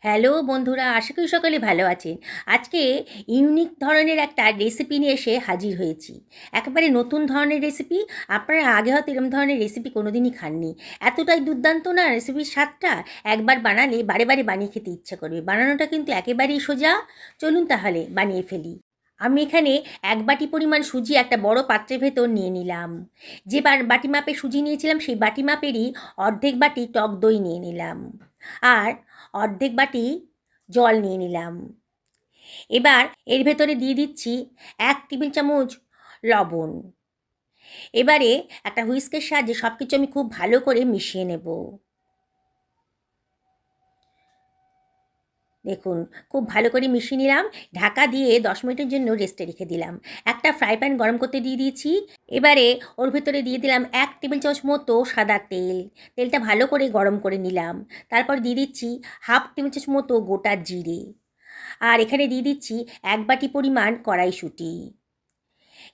Hello বন্ধুরা, আশা করি সকলে ভালো আছেন। আজকে ইউনিক ধরনের একটা রেসিপি নিয়ে এসে হাজির হয়েছি। একেবারে নতুন ধরনের রেসিপি। আপনারা আগে হয়তো এরকম ধরনের রেসিপি কোনোদিনই খাননি। এতটাই দুর্দান্ত না রেসিপির স্বাদটা, একবার বানালে বারে বারে বানিয়ে খেতে ইচ্ছা করবে। বানানোটা কিন্তু একেবারেই সোজা। চলুন তাহলে বানিয়ে ফেলি। আমি এখানে 1 বাটি পরিমাণ সুজি একটা বড় পাত্রের ভেতর নিয়ে নিলাম। যে বাটি মাপে সুজি নিয়েছিলাম সেই বাটি মাপেরই অর্ধেক বাটি টক দই নিয়ে নিলাম। আর অর্ধেক বাটি জল নিয়ে নিলাম। এবার এর ভেতরে দিয়ে দিচ্ছি 1 টেবিল চামচ লবণ। এবারে একটা হুইস্কের সাহায্যে সব কিছু আমি খুব ভালো করে মিশিয়ে নেব। দেখুন, খুব ভালো করে মিশিয়ে নিলাম। ঢাকা দিয়ে 10 মিনিটের জন্য রেস্টে রেখে দিলাম। একটা ফ্রাই প্যান গরম করতে দিয়ে দিয়েছি। এবারে ওর ভেতরে দিয়ে দিলাম 1 টেবিল চামচ মতো সাদা তেল। তেলটা ভালো করে গরম করে নিলাম। তারপর দিয়ে দিচ্ছি হাফ টেবিল চামচ মতো গোটা জিরে। আর এখানে দিয়ে দিচ্ছি 1 বাটি পরিমাণ কড়াইশুঁটি।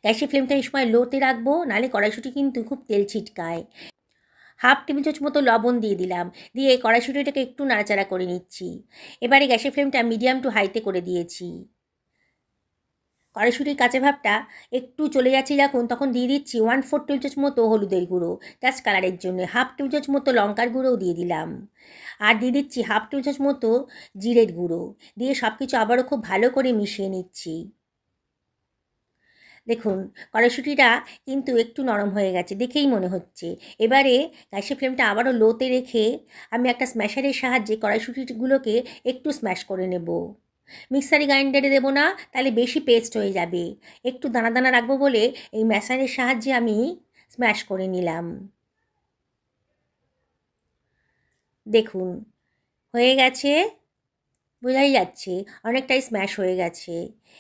গ্যাসের ফ্লেমটা এই সময় লোতে রাখবো, নাহলে কড়াইশুঁটি কিন্তু খুব তেল ছিটকায়। হাফ টেবিল চামচ মতো লবণ দিয়ে দিলাম। দিয়ে কড়াইশুঁটিটাকে একটু নাড়াচাড়া করে নিচ্ছি। এবারে গ্যাসের ফ্লেমটা মিডিয়াম টু হাইতে করে দিয়েছি। কড়াইশুঁটির কাঁচা ভাবটা একটু চলে যাচ্ছে যখন, তখন দিয়ে দিচ্ছি 1/4 টেবিল চামচ মতো হলুদের গুঁড়ো, জাস্ট কালারের জন্য। হাফ টেবিল চামচ মতো লঙ্কার গুঁড়োও দিয়ে দিলাম। আর দিয়ে দিচ্ছি হাফ টেবিল চামচ মতো জিরের গুঁড়ো। দিয়ে সব কিছু আবারও খুব ভালো করে মিশিয়ে নিচ্ছি। দেখুন, কড়াইশুঁটিটা কিন্তু একটু নরম হয়ে গেছে, দেখেই মনে হচ্ছে। এবারে গ্যাসের ফ্লেমটা আবারও লোতে রেখে আমি একটা স্ম্যাশারের সাহায্যে কড়াইশুঁটিগুলোকে একটু স্ম্যাশ করে নেব। মিক্সারি গ্রাইন্ডারে দেবো না, তাহলে বেশি পেস্ট হয়ে যাবে। একটু দানা দানা রাখবো বলে এই ম্যাশারের সাহায্যে আমি স্ম্যাশ করে নিলাম। দেখুন, হয়ে গেছে, বোঝাই যাচ্ছে অনেকটাই স্ম্যাশ হয়ে গেছে।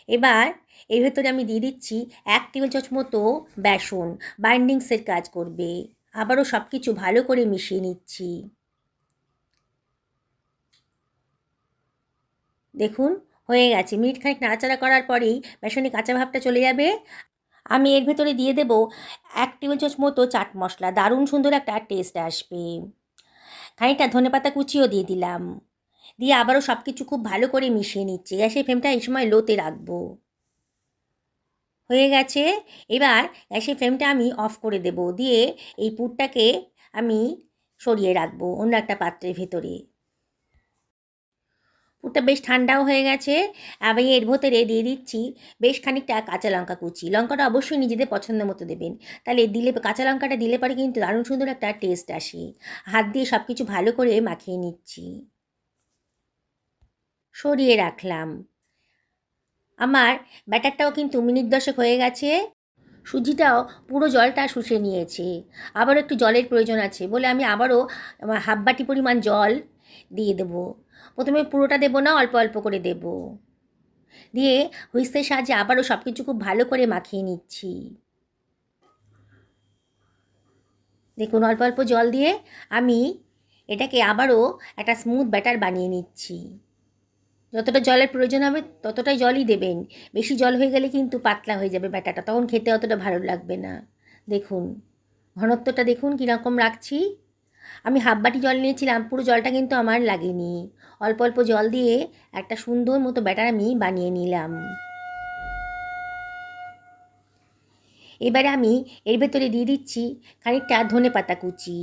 এবার এর ভেতরে আমি দিয়ে দিচ্ছি 1 টেবিল চামচ মতো বেসন, বাইন্ডিংসের কাজ করবে। আবারও সব কিছু ভালো করে মিশিয়ে নিচ্ছি। দেখুন, হয়ে গেছে। মিনিট খানেক নাড়াচাড়া করার পরেই বেসনের কাঁচা ভাবটা চলে যাবে। আমি এর ভেতরে দিয়ে দেবো 1 টেবিল চামচ মতো চাট মশলা, দারুণ সুন্দর একটা টেস্ট আসবে। খানিকটা ধনেপাতা কুচিও দিয়ে দিলাম। দিয়ে আবারও সব কিছু খুব ভালো করে মিশিয়ে নিচ্ছি। গ্যাসের ফ্লেমটা এই সময় লোতে রাখবো। হয়ে গেছে। এবার গ্যাসের ফ্লেমটা আমি অফ করে দেব। দিয়ে এই পুরটাকে আমি সরিয়ে রাখবো অন্য একটা পাত্রের ভেতরে। পুরটা বেশ ঠান্ডাও হয়ে গেছে। আমি এর ভেতরে দিয়ে দিচ্ছি বেশ খানিকটা কাঁচা লঙ্কা কুচি। লঙ্কাটা অবশ্যই নিজেদের পছন্দ মতো দেবেন। তাহলে দিলে, কাঁচা লঙ্কাটা দিলে পরে কিন্তু দারুণ সুন্দর একটা টেস্ট আসে। হাত দিয়ে সব কিছু ভালো করে মাখিয়ে নিচ্ছি। সরিয়ে রাখলাম। আমার ব্যাটারটাও কিন্তু মিনিট 10 হয়ে গেছে। সুজিটাও পুরো জলটা শুষে নিয়েছে। আবারও একটু জলের প্রয়োজন আছে বলে আমি আবারও হাফ বাটি পরিমাণ জল দিয়ে দেবো। প্রথমে পুরোটা দেবো না, অল্প অল্প করে দেব। দিয়ে হুইস্কের সাহায্যে আবারও সব কিছু খুব ভালো করে মাখিয়ে নিচ্ছি। দেখুন, অল্প অল্প জল দিয়ে আমি এটাকে আবারও একটা স্মুথ ব্যাটার বানিয়ে নিচ্ছি। যতটা জলের প্রয়োজন হবে ততটাই জলই দেবেন। বেশি জল হয়ে গেলে কিন্তু পাতলা হয়ে যাবে ব্যাটারটা, তখন খেতে অতটা ভালো লাগবে না। দেখুন, ঘনত্বটা দেখুন কীরকম রাখছি। আমি হাফ বাটি জল নিয়েছিলাম, পুরো জলটা কিন্তু আমার লাগেনি। অল্প অল্প জল দিয়ে একটা সুন্দর মতো ব্যাটার আমি বানিয়ে নিলাম। এবারে আমি এর ভেতরে দিয়ে দিচ্ছি খানিকটা ধনেপাতা কুচি।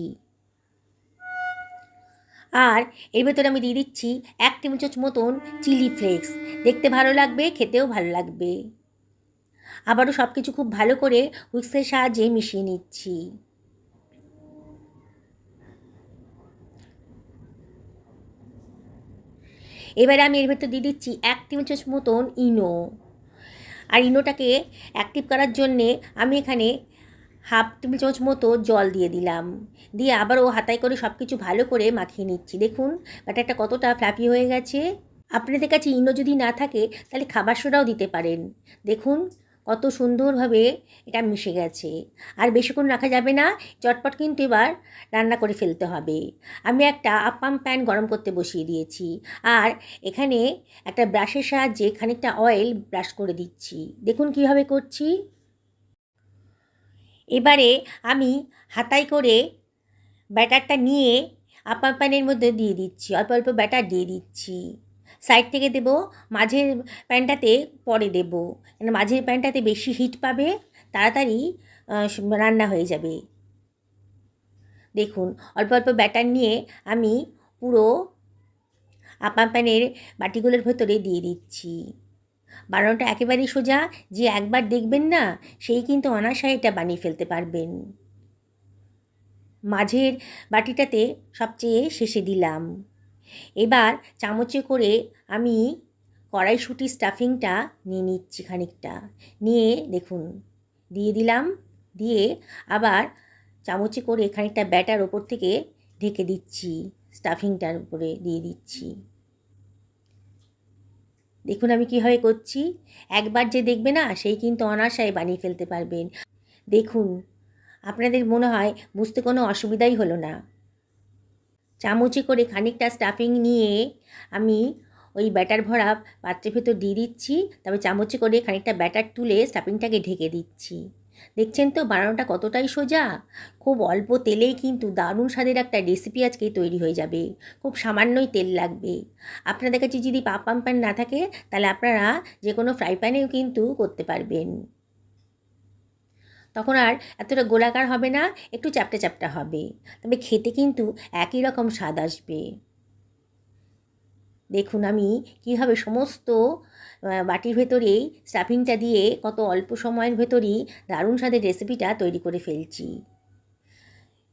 আর এর ভেতরে আমি দিয়ে দিচ্ছি 1 টেবিল চামচ মতন চিলি ফ্লেক্স। দেখতে ভালো লাগবে, খেতেও ভালো লাগবে। আবারও সব কিছু খুব ভালো করে হুইস্কের সাহায্যে মিশিয়ে নিচ্ছি। এবারে আমি এর ভেতর দিয়ে দিচ্ছি 1 টেবিল চামচ মতন ইনো। আর ইনোটাকে অ্যাক্টিভ করার জন্যে আমি এখানে হাফ টেবিল চামচ মতো জল দিয়ে দিলাম। দিয়ে আবারও হাতায় করে সব কিছু ভালো করে মাখিয়ে নিচ্ছি। দেখুন, ব্যাটারটা কতটা ফ্লাফি হয়ে গেছে। আপনাদের কাছে ইনো যদি না থাকে তাহলে খাবার সোডাও দিতে পারেন। দেখুন কত সুন্দরভাবে এটা মিশে গেছে। আর বেশিক্ষণ রাখা যাবে না, চটপট কিন্তু এবার রান্না করে ফেলতে হবে। আমি একটা আপ্পাম প্যান গরম করতে বসিয়ে দিয়েছি। আর এখানে একটা ব্রাশের সাহায্যে খানিকটা অয়েল ব্রাশ করে দিচ্ছি। দেখুন কীভাবে করছি। এবারে আমি হাতায় করে ব্যাটারটা নিয়ে আপার প্যানের মধ্যে দিয়ে দিচ্ছি, অল্প অল্প ব্যাটার দিয়ে দিচ্ছি। সাইড থেকে দেবো, মাঝের প্যানটাতে পরে দেবো, মানে মাঝের প্যানটাতে বেশি হিট পাবে, তাড়াতাড়ি রান্না হয়ে যাবে। দেখুন অল্প অল্প ব্যাটার নিয়ে আমি পুরো আপার প্যানের বাটিগুলোর ভেতরে দিয়ে দিচ্ছি। বানানোটা একেবারেই সোজা, যে একবার দেখবেন না সেই কিন্তু অনায়াসে এটা বানিয়ে ফেলতে পারবেন। মাঝের বাটিটাতে সবচেয়ে শেষে দিলাম। এবার চামচে করে আমি কড়াইশুঁটি স্টাফিংটা নিয়ে নিচ্ছি খানিকটা, নিয়ে দেখুন দিয়ে দিলাম, দিয়ে আবার চামচে করে খানিকটা ব্যাটার ওপর থেকে ঢেকে দিচ্ছি, স্টাফিংটার উপরে দিয়ে দিচ্ছি। দেখুন আমি কীভাবে করছি, একবার যে দেখবে না সেই কিন্তু অনায়াসে বানিয়ে ফেলতে পারবেন। দেখুন আপনাদের মনে হয় বুঝতে কোনো অসুবিধাই হলো না। চামচে করে খানিকটা স্টাফিং নিয়ে আমি ওই ব্যাটার ভরা পাত্রের ভেতর দিয়ে দিচ্ছি, তবে চামচে করে খানিকটা ব্যাটার তুলে স্টাফিংটাকে ঢেকে দিচ্ছি। দেখছেন তো বানানোটা কতটাই সোজা। খুব অল্প তেলেই কিন্তু দারুণ স্বাদের একটা রেসিপি আজকে তৈরি হয়ে যাবে। খুব সামান্যই তেল লাগবে। আপনাদের কাছে যদি পাপাম প্যান না থাকে তাহলে আপনারা যে কোনো ফ্রাই প্যানেও কিন্তু করতে পারবেন। তখন আর এতটা গোলাকার হবে না, একটু চ্যাপ্টা চ্যাপ্টা হবে, তবে খেতে কিন্তু একই রকম স্বাদ আসবে। দেখুন আমি কীভাবে সমস্ত বাটির ভেতরেই স্টাফিংটা দিয়ে কত অল্প সময়ের ভেতরেই দারুণ স্বাদের রেসিপিটা তৈরি করে ফেলছি।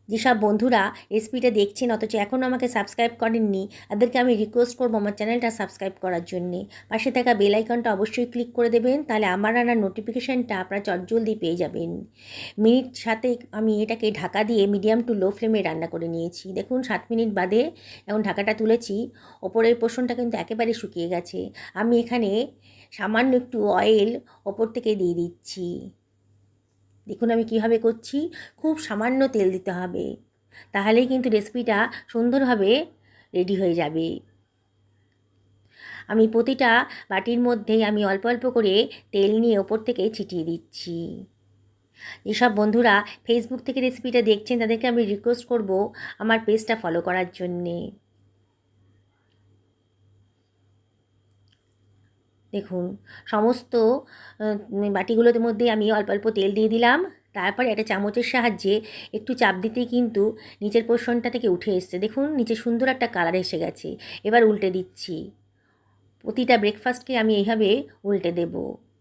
যেসব বন্ধুরা রেসিপিটা দেখছেন অথচ এখনও আমাকে সাবস্ক্রাইব করেননি, তাদেরকে আমি রিকোয়েস্ট করবো আমার চ্যানেলটা সাবস্ক্রাইব করার জন্যে। পাশে থাকা বেল আইকনটা অবশ্যই ক্লিক করে দেবেন, তাহলে আমার রান্নার নোটিফিকেশানটা আপনারা চটজলদি পেয়ে যাবেন। মিনিট সাথে আমি এটাকে ঢাকা দিয়ে মিডিয়াম টু লো ফ্লেমে রান্না করে নিয়েছি। দেখুন 7 মিনিট বাদে এখন ঢাকাটা তুলেছি, ওপরের পোর্শনটা কিন্তু একেবারে শুকিয়ে গেছে। আমি এখানে সামান্য একটু অয়েল ওপর থেকে দিয়ে দিচ্ছি। দেখুন আমি কীভাবে করছি, খুব সামান্য তেল দিতে হবে, তাহলেই কিন্তু রেসিপিটা সুন্দরভাবে রেডি হয়ে যাবে। আমি প্রতিটা বাটির মধ্যেই আমি অল্প অল্প করে তেল নিয়ে ওপর থেকে ছিটিয়ে দিচ্ছি। যেসব বন্ধুরা ফেসবুক থেকে রেসিপিটা দেখছেন তাদেরকে আমি রিকোয়েস্ট করব আমার পেজটা ফলো করার জন্যে। দেখুন সমস্ত বাটিগুলোর মধ্যে আমি অল্প অল্প তেল দিয়ে দিলাম, তারপরে একটা চামচের সাহায্যে একটু চাপ দিতেই কিন্তু নিচের পোর্শনটা থেকে উঠে এসছে। দেখুন নিচে সুন্দর একটা কালার এসে গেছে। এবার উল্টে দিচ্ছি। প্রতিটা ব্রেকফাস্টকে আমি এইভাবে উল্টে দেব।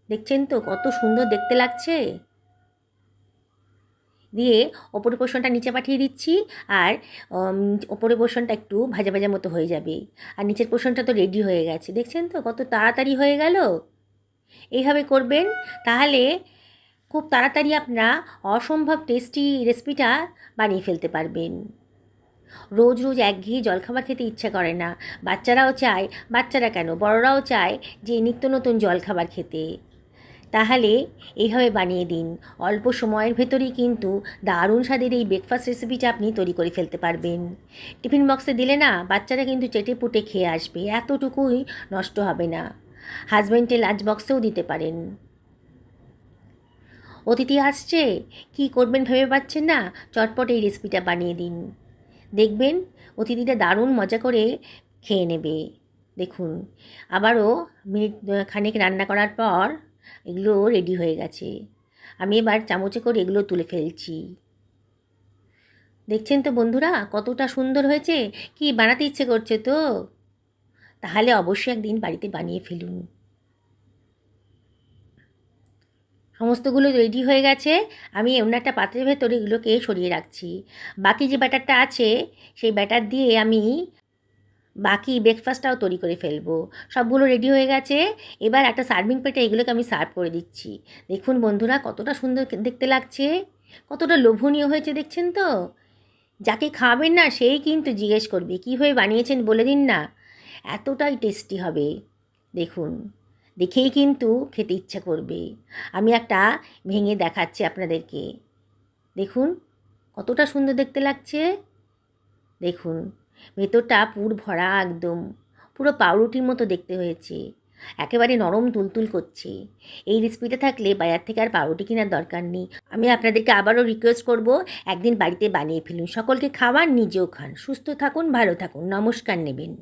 দেখছেন তো কত সুন্দর দেখতে লাগছে। দিয়ে ওপরের পোর্শনটা নিচে পাঠিয়ে দিচ্ছি, আর ওপরের পোর্শনটা একটু ভাজা ভাজা মতো হয়ে যাবে, আর নিচের পোর্শনটা তো রেডি হয়ে গেছে। দেখছেন তো কত তাড়াতাড়ি হয়ে গেল। এইভাবে করবেন, তাহলে খুব তাড়াতাড়ি আপনারা অসম্ভব টেস্টি রেসিপিটা বানিয়ে ফেলতে পারবেন। রোজ রোজ একঘেয়ে জলখাবার খেতে ইচ্ছা করে না। বাচ্চারাও চায়, বাচ্চারা কেন বড়রাও চায় যে নিত্য নতুন জলখাবার খেতে। তাহলে এইভাবে বানিয়ে দিন, অল্প সময়ের ভেতরেই কিন্তু দারুণ স্বাদের এই ব্রেকফাস্ট রেসিপিটা আপনি তৈরি করে ফেলতে পারবেন। টিফিন বক্সে দিলে না বাচ্চারা কিন্তু চেটে পুটে খেয়ে আসবে, এতটুকুই নষ্ট হবে না। হাজব্যান্ডের লাঞ্চ বক্সেও দিতে পারেন। অতিথি আসছে, কি করবেন ভেবে পাচ্ছেন না, চটপট এই রেসিপিটা বানিয়ে দিন, দেখবেন অতিথিটা দারুণ মজা করে খেয়ে নেবে। দেখুন আবারও মিনিট খানেক রান্না করার পর এগুলো রেডি হয়ে গেছে। আমি এবার চামচে করে এগুলো তুলে ফেলছি। দেখছেন তো বন্ধুরা কতটা সুন্দর হয়েছে, কি বানাতে ইচ্ছে করছে তো? তাহলে অবশ্যই একদিন বাড়িতে বানিয়ে ফেলুন। সমস্তগুলো রেডি হয়ে গেছে, আমি অন্য একটা পাত্রের ভেতরে এগুলোকে সরিয়ে রাখছি। বাকি যে ব্যাটারটা আছে সেই ব্যাটার দিয়ে আমি বাকি ব্রেকফাস্টটাও তৈরি করে ফেলবো। সবগুলো রেডি হয়ে গেছে, এবার একটা সার্ভিং প্লেটে এগুলোকে আমি সার্ভ করে দিচ্ছি। দেখুন বন্ধুরা কতটা সুন্দর দেখতে লাগছে, কতটা লোভনীয় হয়েছে, দেখছেন তো? যাকে খাওয়াবেন না সেই কিন্তু জিজ্ঞেস করবে কীভাবে বানিয়েছেন বলে দিন না, এতটাই টেস্টি হবে। দেখুন দেখেই কিন্তু খেতে ইচ্ছা করবে। আমি একটা ভেঙে দেখাচ্ছি আপনাদেরকে। দেখুন কতটা সুন্দর দেখতে লাগছে। দেখুন ভেতরটা পুর ভরা, একদম পুরো পাউরুটির মতো দেখতে হয়েছে। একেবারে নরম তুলতুল করছে। এই রেসিপিটা থাকলে বাজার থেকে আর পাউরুটি কেনার দরকার নেই। আমি আপনাদেরকে আবারও রিকোয়েস্ট করব, একদিন বাড়িতে বানিয়ে ফেলুন, সকলকে খাওয়ান, নিজেও খান। সুস্থ থাকুন, ভালো থাকুন, নমস্কার নেবেন।